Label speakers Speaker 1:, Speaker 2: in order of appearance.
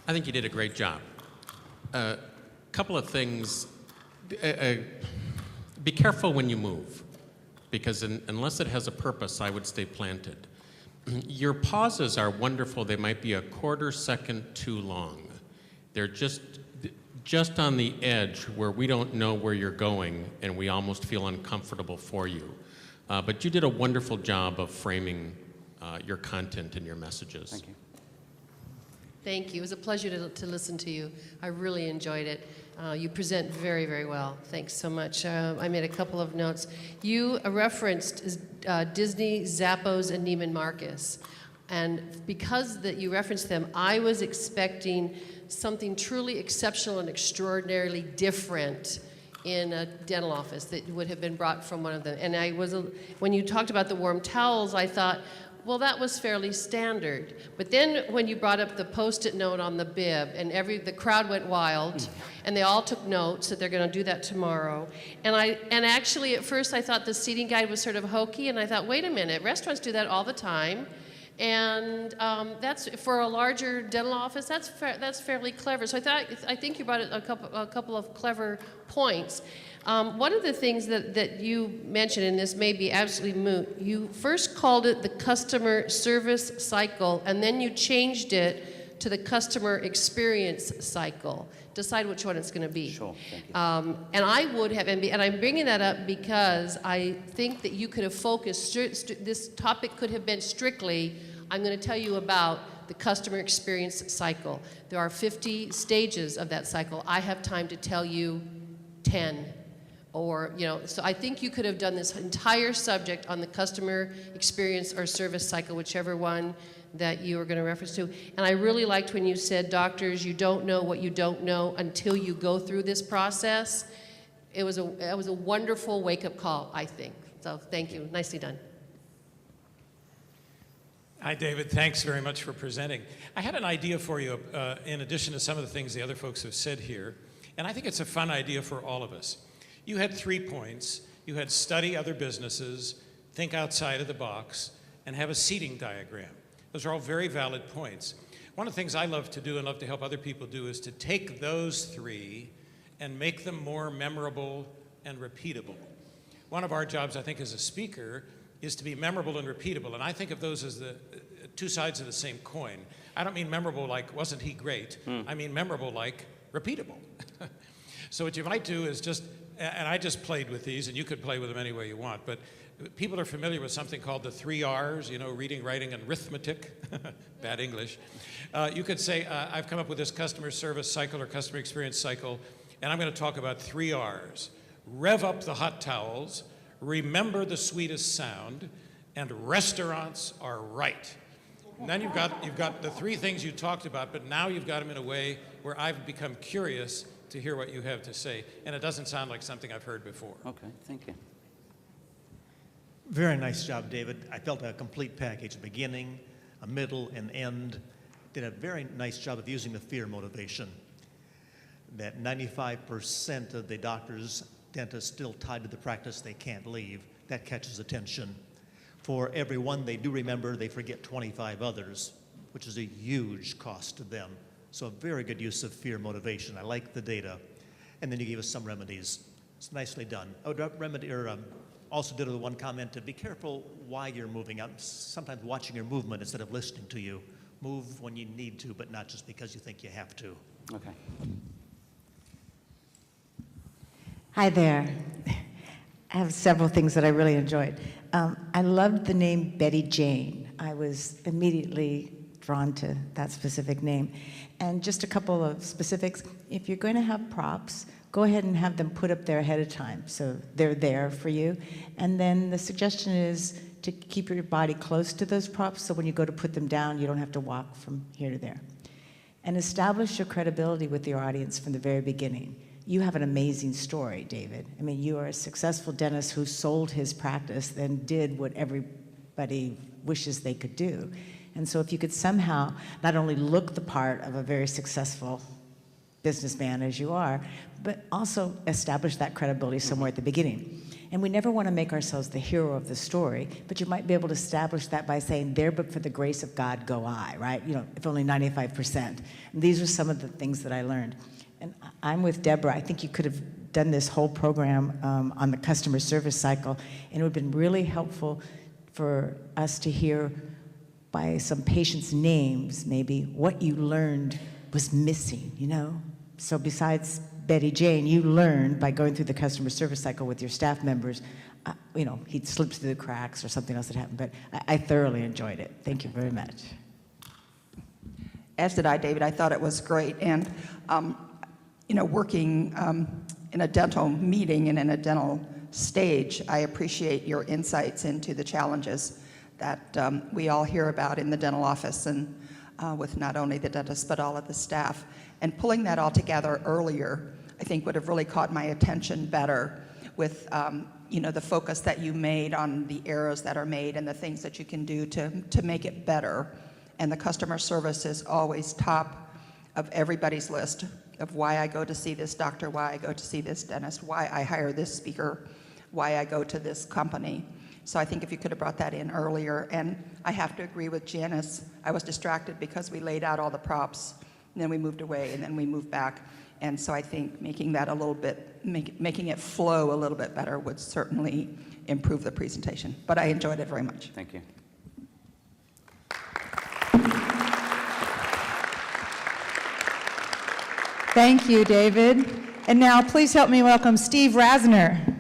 Speaker 1: I think you did a great job. A couple of things. Be careful when you move, because unless it has a purpose, I would stay planted. Your pauses are wonderful. They might be a quarter second too long. They're just on the edge where we don't know where you're going and we almost feel uncomfortable for you. But you did a wonderful job of framing your content and your messages.
Speaker 2: Thank you.
Speaker 3: Thank you. It was a pleasure to listen to you. I really enjoyed it. You present very, very well. Thanks so much. I made a couple of notes. You referenced Disney, Zappos, and Neiman Marcus. And because that you referenced them, I was expecting something truly exceptional and extraordinarily different in a dental office that would have been brought from one of them. And when you talked about the warm towels, I thought, well, that was fairly standard. But then when you brought up the Post-it note on the bib, and the crowd went wild, and they all took notes that they're going to do that tomorrow. And actually, at first, I thought the seating guide was sort of hokey, and I thought, wait a minute, restaurants do that all the time. And that's for a larger dental office. That's fairly clever. So I think you brought a couple of clever points. One of the things that you mentioned, and this may be absolutely moot, you first called it the customer service cycle, and then you changed it to the customer experience cycle. Decide which one it's going to be.
Speaker 2: Sure, thank you.
Speaker 3: And I would have, and I'm bringing that up because I think that you could have focused, this topic could have been strictly, I'm going to tell you about the customer experience cycle. There are 50 stages of that cycle. I have time to tell you 10. So I think you could have done this entire subject on the customer experience or service cycle, whichever one that you were going to reference to. And I really liked when you said, doctors, you don't know what you don't know until you go through this process. It was a wonderful wake-up call, I think. So thank you. Nicely done.
Speaker 4: Hi, David. Thanks very much for presenting. I had an idea for you in addition to some of the things the other folks have said here, and I think it's a fun idea for all of us. You had 3 points. You had study other businesses, think outside of the box, and have a seating diagram. Those are all very valid points. One of the things I love to do and love to help other people do is to take those 3 and make them more memorable and repeatable. One of our jobs, I think, as a speaker is to be memorable and repeatable, and I think of those as the 2 sides of the same coin. I don't mean memorable like, wasn't he great? I mean memorable like repeatable. So what you might do is and I just played with these, and you could play with them any way you want, but people are familiar with something called the 3 R's, reading, writing, and arithmetic. Bad English. You could say, I've come up with this customer service cycle or customer experience cycle, and I'm going to talk about 3 R's. Rev up the hot towels, remember the sweetest sound, and restaurants are right. And then you've got the 3 things you talked about, but now you've got them in a way where I've become curious to hear what you have to say, and it doesn't sound like something I've heard before.
Speaker 2: Okay, thank you.
Speaker 5: Very nice job, David. I felt a complete package, a beginning, a middle, and end. Did a very nice job of using the fear motivation. That 95% of the doctors, dentists still tied to the practice, they can't leave. That catches attention. For every one they do remember, they forget 25 others, which is a huge cost to them. So a very good use of fear motivation. I like the data. And then you gave us some remedies. It's nicely done. Also did the one comment to be careful why you're moving. I'm sometimes watching your movement instead of listening to you. Move when you need to, but not just because you think you have to.
Speaker 2: Okay.
Speaker 6: Hi there. I have several things that I really enjoyed. I loved the name Betty Jane. I was immediately drawn to that specific name. And just a couple of specifics. If you're going to have props, go ahead and have them put up there ahead of time so they're there for you. And then the suggestion is to keep your body close to those props so when you go to put them down, you don't have to walk from here to there. And establish your credibility with your audience from the very beginning. You have an amazing story, David. I mean, you are a successful dentist who sold his practice, then did what everybody wishes they could do. And so if you could somehow not only look the part of a very successful businessman as you are, but also establish that credibility somewhere at the beginning. And we never want to make ourselves the hero of the story, but you might be able to establish that by saying, there but for the grace of God go I, right? You know, if only 95%. And these are some of the things that I learned. And I'm with Deborah. I think you could have done this whole program on the customer service cycle, and it would have been really helpful for us to hear by some patients' names, maybe, what you learned was missing, you know? So besides Betty Jane, you learned by going through the customer service cycle with your staff members, you know, he'd slipped through the cracks or something else had happened, but I thoroughly enjoyed it. Thank you very much.
Speaker 2: As did I, David. I thought it was great. And, you know, working in a dental meeting and in a dental stage, I appreciate your insights into the challenges that we all hear about in the dental office and with not only the dentist but all of the staff. And pulling that all together earlier, I think would have really caught my attention better with you know, the focus that you made on the errors that are made and the things that you can do to make it better. And the customer service is always top of everybody's list of why I go to see this doctor, why I go to see this dentist, why I hire this speaker, why I go to this company. So I think if you could have brought that in earlier. And I have to agree with Janice. I was distracted because we laid out all the props, and then we moved away, and then we moved back. And so I think making that a little bit, making it flow a little bit better would certainly improve the presentation. But I enjoyed it very much.
Speaker 7: Thank you.
Speaker 8: Thank you, David. And now please help me welcome Steve Rasner.